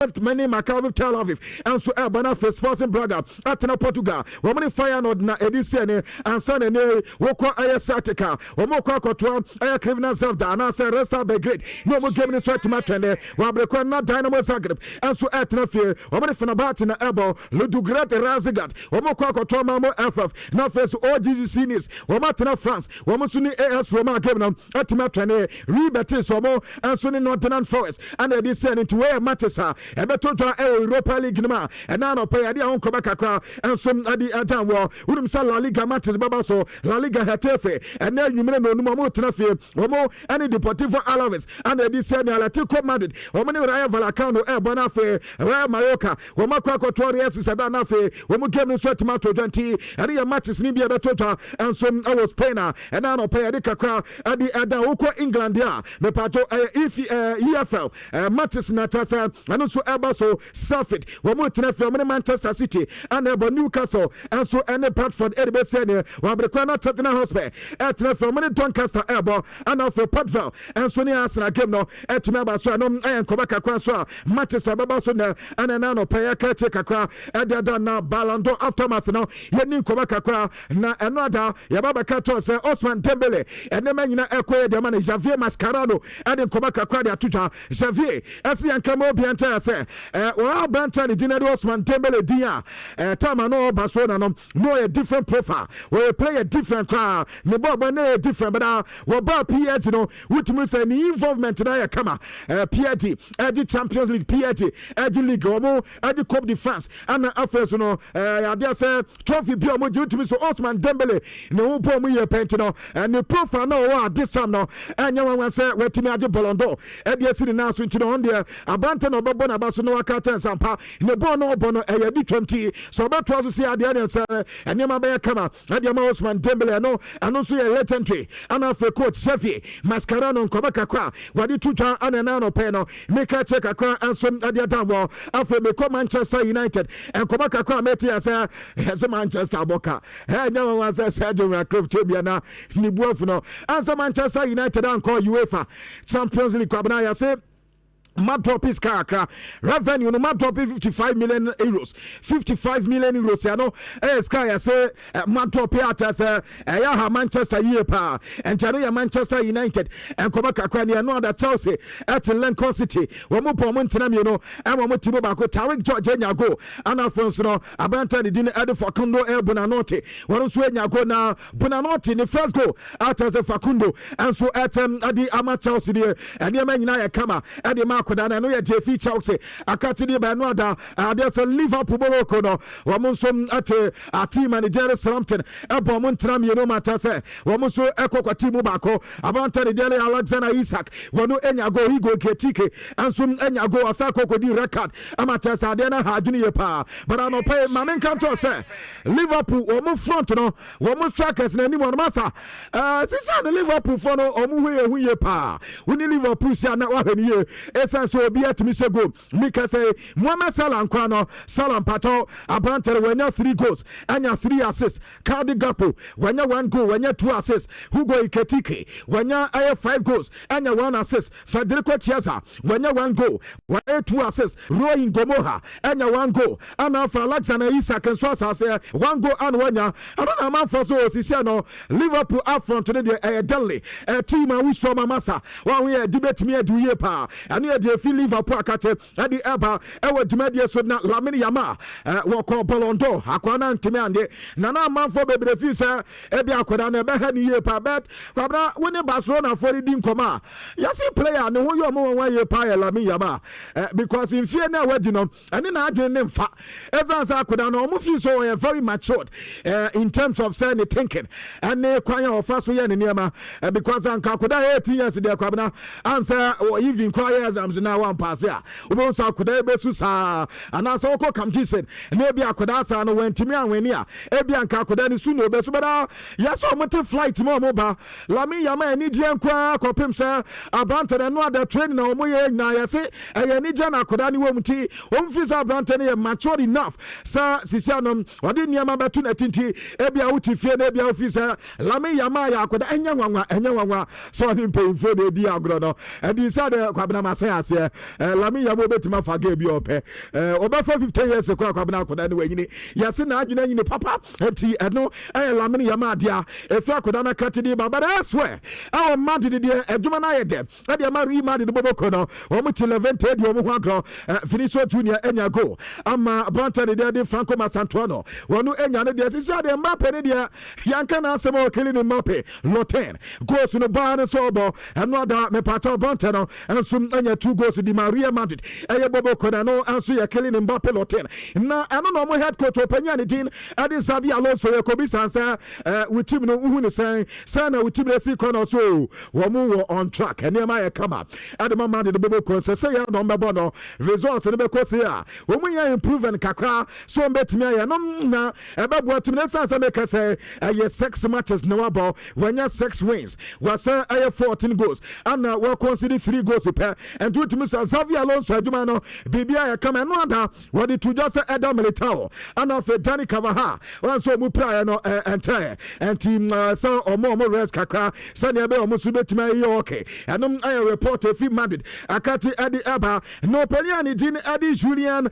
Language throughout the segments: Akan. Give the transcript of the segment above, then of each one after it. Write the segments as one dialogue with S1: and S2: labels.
S1: many Macau Tel Aviv and so Bana for Sporting Braga Atena Portugal woman fire no na edition and son and woko aya satika womoko akotwa aya criminal self da na say resta be great no mo game ni so atima twende wa brekwa na Dynamo Zagreb and so Atena fie woman Fenerbahce na ebo Ludogorets Razgrad womoko akotwa mamo FF na face OGC Nice woman Atena France woman suni AS Roma game no atima twende Rebetis womo and so ni Nottingham Forest and edition into where matches Ebeto Europa League ma and now pay adi on Kobakakra and some adi adan wo udum sa La Liga matches baba so La Liga Hetafe and then you no mo tenafie omo any Deportivo Alaves and edi say ni Atletico Madrid omo ni Rayo Vallecano e bona fe Real Mallorca omo kwa Torres Sadana fe omo game so tomato 20 and your matches ni be Ebeto and some I was Spain and now pay adi kakra adi adan uko England ya me pato EFL matches na tasa and also so Suffolk, Wamutna from Manchester City, and Newcastle, and so any Bradford, Edinburgh Senior, Wabrequana Tottenham Hotspur, at from Doncaster Elbow, and also Portville, and Sonia Asana Gimno, at Mabasano, and Kobaka Quaswa, Manchester Babasuna, and Anano Payaka Chekakra, at the Dana Balando aftermath, no, Yenin Kobaka, na another Yababa Katos, Osman Dembele, and the man Equa, the man Javier Mascarano, and in Kobaka Quadia Tuta, Javier, as the Ankamo Bianta. Well, Bantan didn't Osman Dembele dia. Tama no Barcelona no a different profile. We play a different car. Ne Boba no different, but we ba PSG no. Which means any involvement na ya kama. PSG, the Champions League, PSG, the League, omo, the Coupe de France. And after no, I dare say trophy bi omo which means Osman Dembele. No bo mu ye paint no. And the profile no this time no. And you want say we timi ade Ballon d'Or. The city now switch no on there. Abanton no Bona Basso no Akata and Sampa in the Bono Bono a 20 so about to see at the end and Yama Bear Kama and Yama Osman Dembele no and also a legendary and after coach Sefi Mascarano and Kobaka what it took and Nano Peno make a check a car and some at the other after become Manchester United and Kobaka Meti as a Manchester Boca and no one says Sergio Club Championa Nibuofuno as a Manchester United and call UEFA Champions League Kabana say mad drop is kakra revenue no mad drop 55 million euros 55 million euros ya no sky say mad drop at as ya Manchester year pa and ya Manchester United and come kakra ne no other Chelsea at Lincoln City wo mo po mo ntenam you know and wo mo tibo ba ko Tariq George nya go and Alfonso no abanta de din Edu Facundo Bonanote wo so nya go na Bonanote the first goal out as Facundo and so at the ama Chelsea there and the man ya kama at the Kodana no ya JF Chelsea akati di ba no ada there's a Liverpool boko no wamonso ate a team manager Southampton ebo mo ntram ye no mata se wamonso ekokwa team bako abanta de Dele Alexander Isak wono enya go Hugo Ketike ansum enya go asako kodi record amata sa de na ha dwene ye pa but no pay mamen kan to se Liverpool omo front no womo strikers na ni mo masa sisa no Liverpool for no omo hu ye pa woni Liverpool sia na wa hwani ye so obi atimi se go mika say Mohamed Salah nkwano Salah pato abantere wanya 3 goals anya 3 assists Cardi Gapo wanya 1 goal wanya 2 assists Hugo Iketike wanya 5 goals anya 1 assist Federico Chiesa wanya 1 goal wanya 2 assists Roy Ngomoha anya 1 goal ana for Alexander Isak nso say 1 goal and wanya adona man for so osisi no Liverpool up front to the Delhi team we so masa one we debate me do ye pa and the Liverpool akate adi eba ewe dwumadie so na Lamine Yamal wo ko Ballon d'Or akwana ntimi ande na na manfo bebre fi se ebi akoda na be ha ni ye pa bet kwabra woni Barcelona for di nkoma yasi player ne ho yo mo wan ye pa Lamine Yamal because in fear na wadi no ene na adwen ne mfa ezansa akoda no mo fi so very matured in terms of saying thinking and ne kwan ya ofa so ye ne niema because anka akoda 18 years de kwabna answer even quiet exams na one pass ya ubo so akoda be su sa anasa woko kamtisen na bi akoda sa no wantimi anweni a ebi anka akoda ni su no be su beda yaso mote flight mo ba Lamine Yamal ni je nkwa akopem sa abante no ada training na omo ye na yase ni je na akoda ni womti omfisa abante ne mature enough sa sisia no ode niama batu na tinti ebi awuti fie na ebi ofisa Lamine Yamal ya akoda enyanwanwa so ni mpemfo de di agro no edi sa de kwabena masaya gas lami ya mo betima fa Gabi ope obefa 15 years kwa kwabena akoda ne wanyini yase na adwena nyini papa enti eno lamini ya ma dia efa akoda na katidi baba I swear our Madrid de adwuma na yede e de ma ri Madrid boboko no omo ti 11 tedi omo ho agro Vinicius Junior enya go ama Branta de Franco Masantuano wonu enya ne de sisi de Mbappe ne de yanka na asemo okeli ne Mbappe Loten goals no ba ne sobo eno da me pata Branta no ensum enya 2 goals di Maria Madrid eye boboko na no anso ya keli ne Mbappe Loten na eno no mo head coach opanya ne din ade Xavi Alonso Yakobi Sansa with team no hu ne san sana with team si kono so wo on track ene ma ya kama ade mama de boboko say ya no mbebo no results ne be kosi a wo mu ya improve and kakra so mbetimi ya no na ebebo team ne sansa make say 6 matches no about when ya 6 wins was 14 goals and we consider 3 goals per and do to Mr. Xavi Alonso adwuma no bibia ya kama no ada what it to just Adam Militao and of Danny Cavaha one so mu prayer no entire and team so omo rest kakra sani abe omo so betimi ya okay and I report if Madrid akati adi aba no peliani din adi Julian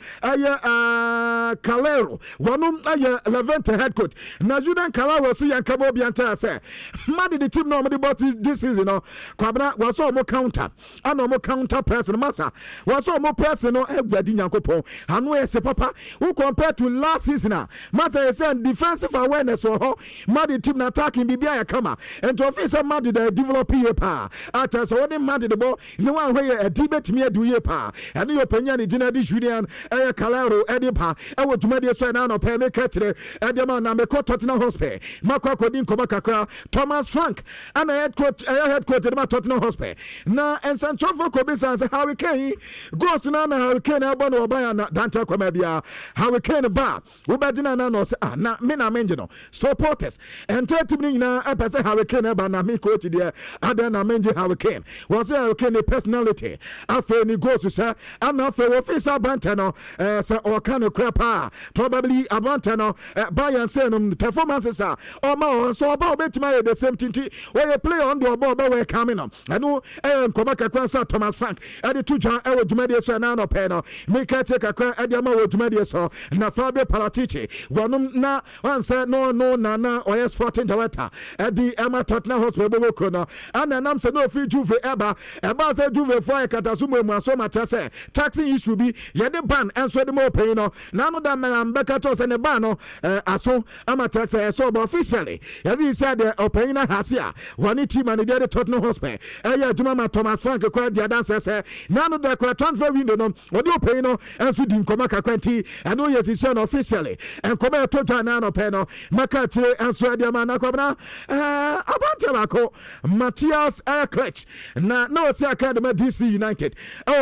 S1: Calero wanum Levante head coach na Julian Calero so yankabo bianta say Madrid the team no mo bought this season no kwabna was omo counter and omo counter person massa was omo person no egwadi nyankopon anu ese papa who compared to last season massa say defensive awareness ho Madrid team na attacking bibia ya kama and officer Madrid develop here pa ata so one Madrid the ball no one where a debate me do ye pa and your opinion is Dinadi Julian Calero Edipa I would to media so now no pay me catch Edema na me ko Tottenham Hotspur Marco Kodin Komakakra Thomas Frank and head coach Tottenham Hotspur na and Santrofo Kobisa say Hurricane goes na Hurricane abono obaya na danta kwamabia Hurricane ba ubadina na no say na me na menjino supporters and 30 minutes na apese Hurricane ba na me coach there ada na menje Hurricane was Hurricane personality afa ni goes to say and afa officer bantano say or kind of crap probably abantano buy and say no performances are or more so about betima the same thing where you play on the ball we coming on I know Kobaka Kwansa Thomas Frank at the two John Ewo so na no peno make a check akwa adiama wo Jumedia so na Fabio Paratici wanum na one say no na or sporting director at the Emma Tottenham Hotspur boko no and am say no free Juve eba say Juve for Katasumo mu so much say taxing issue be ye the ban and so the more pay no na no that man Becca to say the ban no aso amata say so officially as he said the opinion has here one team and the Tottenham Hotspur Juma Thomas Frank kwa dia dance say na no the transfer window no odi opinion no and so din komaka kwanti and no yes is officially and come to Tottenham na no pay no maka tire and so dia man akobna abante bako Matthias Klech na no say academy DC United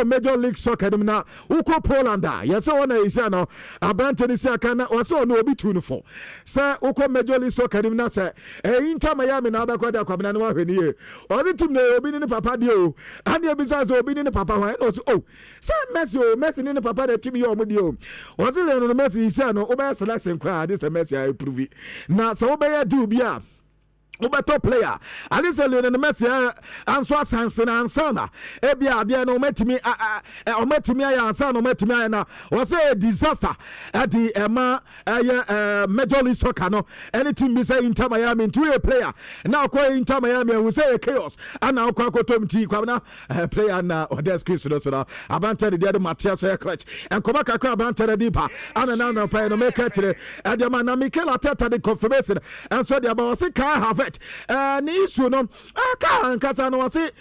S1: Major League Soccer na uko Poland yes one is no abante ni say akana waso no obi tu no for say uko Major League Soccer na say Inter Miami na abakwada kwabna no ahweni e odi team na obi ni papa de o and e besides obi ni papa wan no so say Messi ni papa de team yo mo de o was le no Messi say no oba selection kwa this Messi I prove na so oba do bia top player alisa Lionel Messi anso asanse na ansana ebia ade na ometimi ya ansana ometimi ya na was a disaster at the Major League Soccer no anything be say Inter Miami to a player now call Inter Miami we say chaos and now kwa kotomti kwa na player na Odes Cristo so abanta de Matthias Klech and komaka kwa abanta de dipa and now no play no make catch ade man na Mikel Arteta the confirmation and so the about say can have ni issue no aka nkasa no wase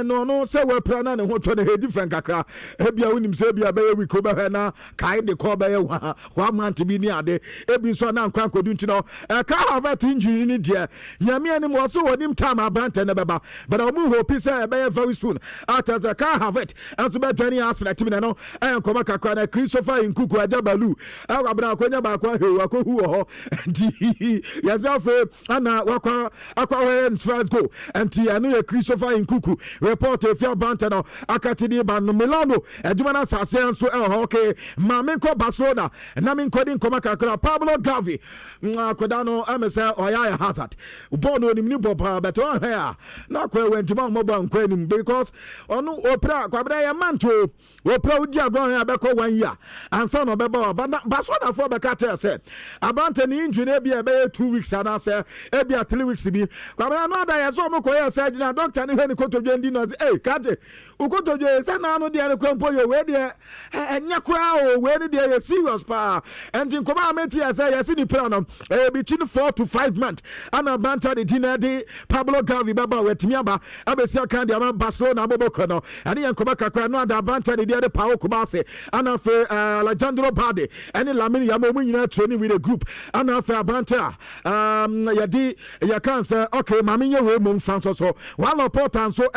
S1: no say we plan na ho to the different kakra ebia unim say bia be we ko ba na kai de ko ba wa month bi ni ade ebi so na nkwan kodu nti no ka have that injury ni dia nyame ani mo so wonim time abante na beba but omu hope say be very soon after the car have it and so be training Arsenal team no nkoma kakra na Christopher Nkuku Ajabalu abra akonya ba kwa he wakohu ho di yazafe ana akwa first goal enti anu ye Christopher Nkuku report if your bantano akatidi ban Milano edumana sase nso okay mamenko Barcelona na menkodi nkoma kakra Pablo Gavi akodano amesa oyaya hazard bono ni bopa but on here na kwa wentima moba nkwanim because onu opra kwabra ya manto opra udi agron ya beko 1 year ansa no beba Barcelona for beka tell say abante ni injury e bia be 2 weeks and say e bia 3 weeks bi kwabra no da yeso mo koye surgery na doctor ni hwani kotodwe ndi no say kaje ukotodwe say na no de ne kwampo yo we de enya kwa o we ni de serious pa and in koma ameti say yes ni plan no between 4 to 5 months and abante the dinner de Pablo Gavi baba wetimi aba abesia kan de Barcelona aboboko no and yen koma kakra no da abante de Pau Kubase and of Alejandro Bade and Lamine Yamomu nyina training with a group and of abante yadi yakanse okay mamenye we mum fanso so one important so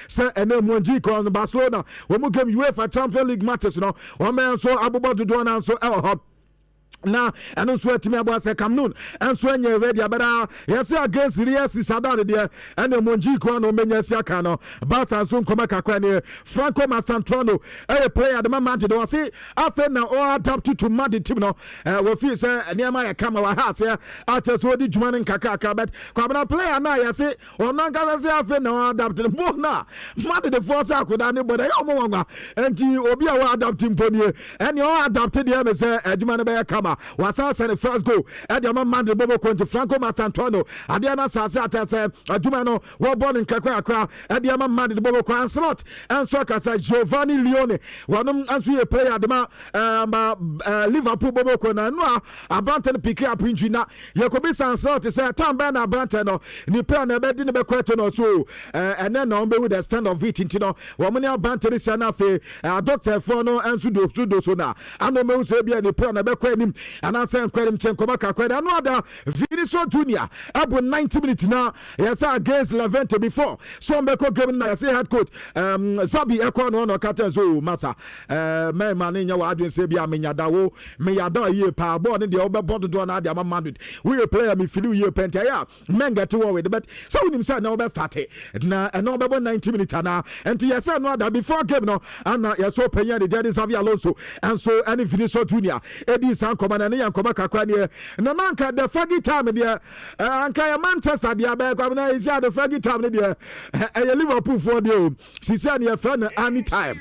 S1: say enemonji kon Barcelona we mu game UEFA Champions League matches no o men so abobodo do na so na eno so atimi abo ase Camnoon enso anya ready abada yes against Real Sociedad de ene monji ko no menya sia ka no Barca so nkoma kakwa ne Franco Masantrano player the man Madrid was say afa na all adapt to Madrid team no we feel say niam ya kama wa ha say ate so di dwuma ne nkaka but kwabana player na ya say ona nka say afa na all adapt mo na Madrid the force akoda ne boda yo mo wanwa enti obi a wa adapt mponi ene all adapt de me say adwuma ne be ya kama wasasa the first goal at the man the bobo kwenti Franco Masantrano adiana sasa atase aduma no wo ball nkakwa akra at the man the bobo kwan slot and so kasa Giovanni Leone wanum anso ye player aduma Liverpool bobo kwana no abante pick up injury na Yakobi Sanslot say tamba na abante no ni plan na be di ne be kweto no so and then no be with the stand of it intino wo mani abante ni sana fe doctor for no anso do so na ano me say bia ni plan na be kwanim and I say Kwerim Chenkoma Kakweda another Vinicius Junior abo 90 minutes now yes against Levante before so mbeko game na say head coach Zabi Ekon no kata zo masa me mane nya wa adwen say bia menyada wo meyada ye pa ball ne de obebodo do na de Madrid we player me feel ye penta ya men get to with but so we say na obe start na no obebo 90 minutes na and yes no that before game no and yes so penya de Xavi Alonso and so any Vinicius Junior Eddie Sanko na ne yankoma kakwa ne na manka the fagi time there anka ya Manchester there be kwa na isia the fagi time there Liverpool for there sisia ne fan anytime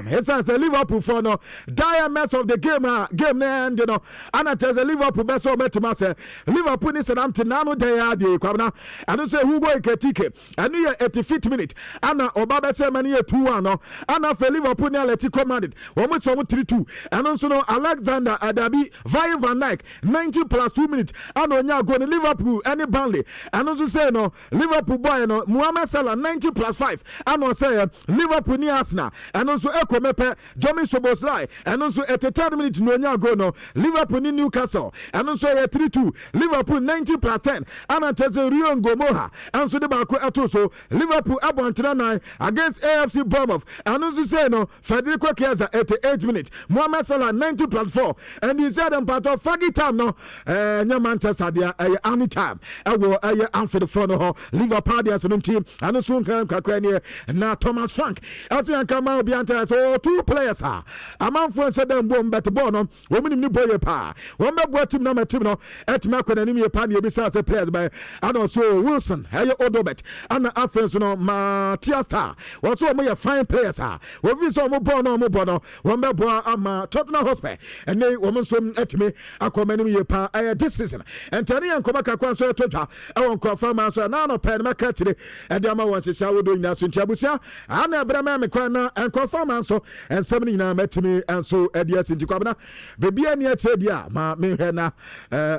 S1: it's as a Liverpool for no diamonds of the game na end no and it is a Liverpool be so betima say Liverpool ni say am tinano dey ade kwa na and say who go eketike and you 85th minute and oba be say mani 2-1 no and for Liverpool ni Atletico Madrid wo mo so 3-2 and so no Alexander Adabi Van Dijk 90 plus 2 minutes and onya go ni Liverpool any Burnley and also say no Liverpool boy no Mohamed Salah 90 plus 5 and also say Liverpool ni Arsenal and also Ekomepe Jomi Soboslai and also at the 3rd minute no onya go no Liverpool ni Newcastle and also 3-2 Liverpool 90 plus 10 and ateze Rio Ngomoha and so the back ato so Liverpool abontra 9 against AFC Bournemouth and also say no Federico Chiesa at the 8th minute Mohamed Salah 90 plus 4 and he said part of fagi time no nya Manchester there any time ewo Anfield for no Liverpool there so team and so kan kakra ne na Thomas Frank as yan kama obi anta so 2 players amanfo said dem bom bet ball no wo minim ni boy pa wo mebo team na team no etima kwada ni pa ne bisa say players by and also Wilson Odobert and Afens no Matthias Star wo so mo fine players wo vi so mo ball no wo mebo ama Tottenham Hotspur and they wo so etime akomani ye pa this season and tani yankoma kakwa so totwa e won confirm so na no pen maka kire e de ama won sisa wo do nyina so ntiabusia ana brama me kwa na en confirm so en sem nyina metime en so e de asinti kwabna bebia ni ache dia ma me hwe na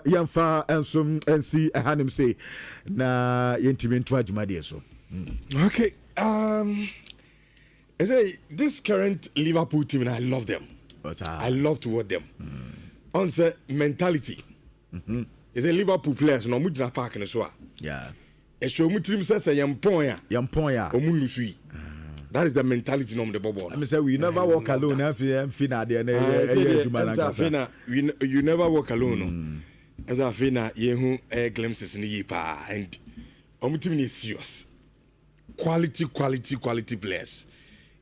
S1: yemfa ensum ensi hanim say na yentime ntu adwuma de so
S2: okay I say this current Liverpool team and I love them. I love to watch them. On the mentality. Is a Liverpool players no mudna park in so.
S1: Yeah.
S2: E show mu team say yampoya. Omulusui. That is the mentality no the bobo.
S1: I say we never walk alone. You never walk alone.
S2: as I feel now, you glimpses in the pa and team is serious. Quality players.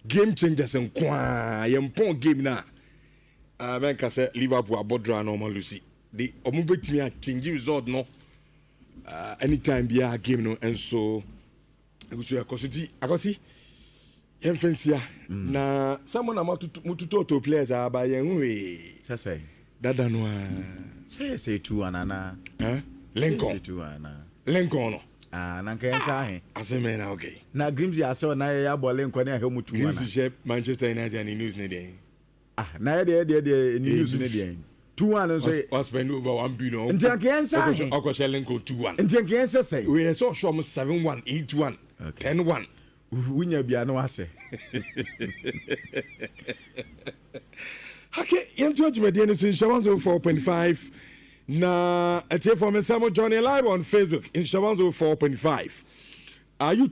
S2: Game changers and yempon game now. Man can say Liverpool are bodra normal Lucy. The team change result no. Anytime be a game no, and so I go see. Enfensia na someone mututo players are by way.
S1: Say.
S2: Dada no.
S1: Say two anana.
S2: Lincoln. Lincoln.
S1: Nanka yanka
S2: Aseme na okay.
S1: Na Grimsby aso na ya bɔ Lincoln na hemu tu.
S2: Grimsby shape Manchester United and news ne dey.
S1: Na the news ne dey. 2-1 so
S2: was spend over 1 billion.
S1: Nti anka yansa.
S2: Okoshe Lincoln 2-1.
S1: Nti anka yansa say.
S2: We saw show 7-1, 8-1, 10-1.
S1: Wunya bia no ase.
S2: Okay, yam to me dey in 4.5. Na ati for me Samuel Johnny live on Facebook in 4.5. Are you